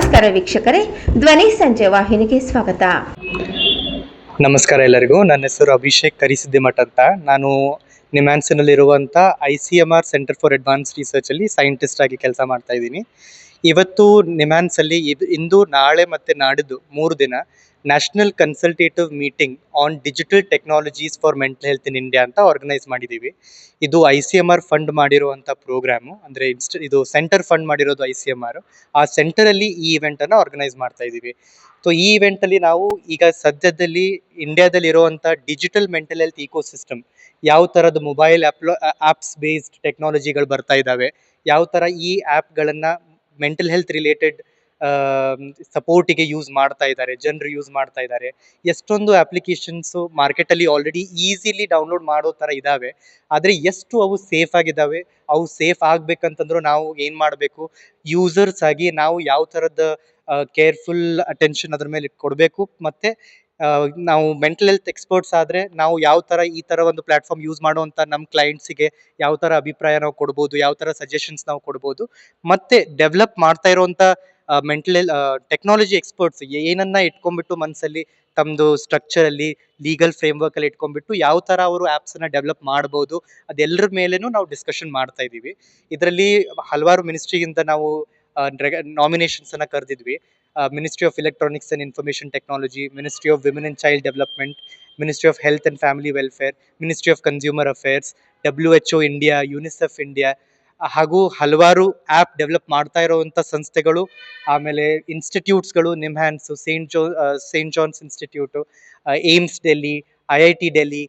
ನಮಸ್ಕಾರ ವೀಕ್ಷಕರೇ, ಧ್ವನಿ ಸಂಜೆ ವಾಹಿನಿಗೆ ಸ್ವಾಗತ. ನಮಸ್ಕಾರ ಎಲ್ಲರಿಗೂ. ನನ್ನ ಹೆಸರು ಅಭಿಷೇಕ್ ಕರಿಸಿದ್ದಿಮಠ ಅಂತ. ನಾನು ನಿಮ್ಯಾನ್ಸ್ನಲ್ಲಿರುವಂಥ ICMR ಸೆಂಟರ್ ಫಾರ್ ಅಡ್ವಾನ್ಸ್ ರಿಸರ್ಚಲ್ಲಿ ಸೈಂಟಿಸ್ಟ್ ಆಗಿ ಕೆಲಸ ಮಾಡ್ತಾ ಇದ್ದೀನಿ. ಇವತ್ತು ನಿಮ್ಯಾನ್ಸಲ್ಲಿ ಇಂದು ನಾಳೆ ಮತ್ತು ನಾಡಿದ್ದು 3 ದಿನ national consultative meeting on digital technologies for mental health in India ಅಂತ ಆರ್ಗನೈಸ್ ಮಾಡಿದ್ದೀವಿ. ಇದು ICMR ಫಂಡ್ ಮಾಡಿರುವಂಥ ಪ್ರೋಗ್ರಾಮು, ಅಂದರೆ ಇದು ಸೆಂಟರ್ ಫಂಡ್ ಮಾಡಿರೋದು ICMR. ಆ ಸೆಂಟರಲ್ಲಿ ಈ ಇವೆಂಟನ್ನು ಆರ್ಗನೈಸ್ ಮಾಡ್ತಾ ಇದ್ದೀವಿ. ಸೊ ಈ ಇವೆಂಟಲ್ಲಿ ನಾವು ಈಗ ಸದ್ಯದಲ್ಲಿ ಇಂಡಿಯಾದಲ್ಲಿ ಇರುವಂಥ ಡಿಜಿಟಲ್ ಮೆಂಟಲ್ ಹೆಲ್ತ್ ಇಕೋಸಿಸ್ಟಮ್, ಯಾವ ಥರದ ಮೊಬೈಲ್ ಆ್ಯಪ್ಸ್ ಬೇಸ್ಡ್ ಟೆಕ್ನಾಲಜಿಗಳು ಬರ್ತಾ ಇದ್ದಾವೆ, ಯಾವ ಥರ ಈ ಆ್ಯಪ್ಗಳನ್ನು ಮೆಂಟಲ್ ಹೆಲ್ತ್ ರಿಲೇಟೆಡ್ ಸಪೋರ್ಟಿಗೆ ಯೂಸ್ ಮಾಡ್ತಾ ಇದ್ದಾರೆ, ಜನರು ಯೂಸ್ ಮಾಡ್ತಾ ಇದ್ದಾರೆ, ಎಷ್ಟೊಂದು ಅಪ್ಲಿಕೇಶನ್ಸು ಮಾರ್ಕೆಟಲ್ಲಿ ಆಲ್ರೆಡಿ ಈಸಿಲಿ ಡೌನ್ಲೋಡ್ ಮಾಡೋ ಥರ ಇದ್ದಾವೆ. ಆದರೆ ಎಷ್ಟು ಅವು ಸೇಫ್ ಆಗಿದ್ದಾವೆ, ಅವು ಸೇಫ್ ಆಗಬೇಕಂತಂದ್ರೂ ನಾವು ಏನು ಮಾಡಬೇಕು, ಯೂಸರ್ಸ್ ಆಗಿ ನಾವು ಯಾವ ಥರದ ಕೇರ್ಫುಲ್ ಅಟೆನ್ಷನ್ ಅದ್ರ ಮೇಲೆ ಕೊಡಬೇಕು, ಮತ್ತು ನಾವು ಮೆಂಟಲ್ ಹೆಲ್ತ್ ಎಕ್ಸ್ಪರ್ಟ್ಸ್ ಆದರೆ ನಾವು ಯಾವ ಥರ ಈ ಥರ ಒಂದು ಪ್ಲ್ಯಾಟ್ಫಾರ್ಮ್ ಯೂಸ್ ಮಾಡುವಂಥ ನಮ್ಮ ಕ್ಲೈಂಟ್ಸಿಗೆ ಯಾವ ಥರ ಅಭಿಪ್ರಾಯ ನಾವು ಕೊಡ್ಬೋದು, ಯಾವ ಥರ ಸಜೆಷನ್ಸ್ ನಾವು ಕೊಡ್ಬೋದು, ಮತ್ತು ಡೆವಲಪ್ ಮಾಡ್ತಾ ಇರೋವಂಥ ಮೆಂಟಲ್ ಟೆಕ್ನಾಲಜಿ ಎಕ್ಸ್ಪರ್ಟ್ಸ್ ಏನನ್ನ ಇಟ್ಕೊಂಡ್ಬಿಟ್ಟು ಮನಸ್ಸಲ್ಲಿ ತಮ್ಮದು ಸ್ಟ್ರಕ್ಚರಲ್ಲಿ ಲೀಗಲ್ ಫ್ರೇಮ್ವರ್ಕಲ್ಲಿ ಇಟ್ಕೊಂಡ್ಬಿಟ್ಟು ಯಾವ ಥರ ಅವರು ಆ್ಯಪ್ಸನ್ನು ಡೆವಲಪ್ ಮಾಡ್ಬೋದು, ಅದೆಲ್ಲರ ಮೇಲೇನೂ ನಾವು ಡಿಸ್ಕಷನ್ ಮಾಡ್ತಾ ಇದ್ದೀವಿ. ಇದರಲ್ಲಿ ಹಲವಾರು ಮಿನಿಸ್ಟ್ರಿಯಿಂದ ನಾವು ನಾಮಿನೇಷನ್ಸನ್ನು ಕರೆದಿದ್ವಿ. Ministry of electronics and information technology, ministry of women and child development, ministry of health and family welfare, ministry of consumer affairs, WHO India, UNICEF India, ಹಾಗೂ ಹಲವಾರು ಆ್ಯಪ್ ಡೆವಲಪ್ ಮಾಡ್ತಾ ಇರೋವಂಥ ಸಂಸ್ಥೆಗಳು, ಆಮೇಲೆ ಇನ್ಸ್ಟಿಟ್ಯೂಟ್ಸ್ಗಳು, NIMHANS, Saint John's institute, AIIMS Delhi, IIT Delhi,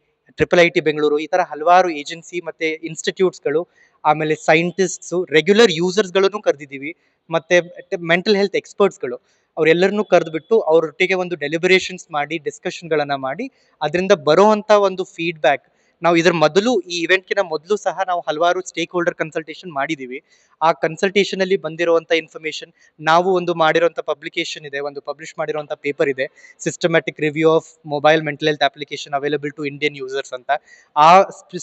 IIIT Bengaluru, ಈ ಥರ ಹಲವಾರು ಏಜೆನ್ಸಿ ಮತ್ತು ಇನ್ಸ್ಟಿಟ್ಯೂಟ್ಸ್ಗಳು, ಆಮೇಲೆ ಸೈಂಟಿಸ್ಟ್ಸು, ರೆಗ್ಯುಲರ್ ಯೂಸರ್ಸ್ಗಳನ್ನು ಕರೆದಿದ್ದೀವಿ, ಮತ್ತು ಮೆಂಟಲ್ ಹೆಲ್ತ್ ಎಕ್ಸ್ಪರ್ಟ್ಸ್ಗಳು, ಅವರೆಲ್ಲರನ್ನೂ ಕರೆದುಬಿಟ್ಟು ಅವರೊಟ್ಟಿಗೆ ಒಂದು ಡೆಲಿಬರೇಷನ್ಸ್ ಮಾಡಿ, ಡಿಸ್ಕಷನ್ಗಳನ್ನು ಮಾಡಿ, ಅದರಿಂದ ಬರೋವಂಥ ಒಂದು ಫೀಡ್ಬ್ಯಾಕ್ ನಾವು ಇದರ ಮೊದಲು, ಈ ಇವೆಂಟ್ಗಿನ ಮೊದಲು ಸಹ ನಾವು ಹಲವಾರು ಸ್ಟೇಕ್ ಹೋಲ್ಡರ್ ಕನ್ಸಲ್ಟೇಷನ್ ಮಾಡಿದ್ದೀವಿ. ಆ ಕನ್ಸಲ್ಟೇಷನಲ್ಲಿ ಬಂದಿರುವಂಥ ಇನ್ಫಾರ್ಮೇಷನ್, ನಾವು ಒಂದು ಮಾಡಿರೋಂಥ ಪಬ್ಲಿಕೇಶನ್ ಇದೆ, ಒಂದು ಪಬ್ಲಿಷ್ ಮಾಡಿರೋಂಥ ಪೇಪರ್ ಇದೆ, systematic review of mobile mental health application available to Indian users ಅಂತ. ಆ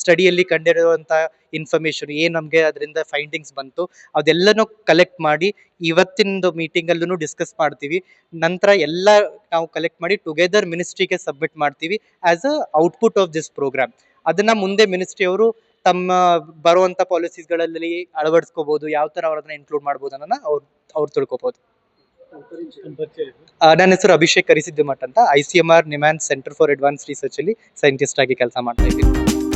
ಸ್ಟಡಿಯಲ್ಲಿ ಕಂಡಿರುವಂಥ ಇನ್ಫಾರ್ಮೇಷನ್ ಏನು ನಮಗೆ ಅದರಿಂದ ಫೈಂಡಿಂಗ್ಸ್ ಬಂತು, ಅದೆಲ್ಲನೂ ಕಲೆಕ್ಟ್ ಮಾಡಿ ಇವತ್ತಿನ ಮೀಟಿಂಗಲ್ಲೂ ಡಿಸ್ಕಸ್ ಮಾಡ್ತೀವಿ. ನಂತರ ಎಲ್ಲ ನಾವು ಕಲೆಕ್ಟ್ ಮಾಡಿ ಟುಗೆದರ್ ಮಿನಿಸ್ಟ್ರಿಗೆ ಸಬ್ಮಿಟ್ ಮಾಡ್ತೀವಿ as a output of this program. ಅದನ್ನ ಮುಂದೆ ಮಿನಿಸ್ಟ್ರಿಯವರು ತಮ್ಮ ಬರುವಂಥ ಪಾಲಿಸೀಸ್ಗಳಲ್ಲಿ ಅಳವಡಿಸ್ಕೋಬಹುದು, ಯಾವ ಥರ ಅವ್ರನ್ನ ಇನ್ಕ್ಲೂಡ್ ಮಾಡ್ಬೋದು ಅನ್ನೋದನ್ನ ಅವ್ರು ತಿಳ್ಕೊಬೋದು. ನನ್ನ ಹೆಸರು ಅಭಿಷೇಕ್ ಕರಿಸಿದ್ದಿಮಠ ಅಂತ. ICMR NIMHANS centre for advance research ಅಲ್ಲಿ ಸೈಂಟಿಸ್ಟ್ ಆಗಿ ಕೆಲಸ ಮಾಡ್ತಾ ಇದ್ದೀನಿ.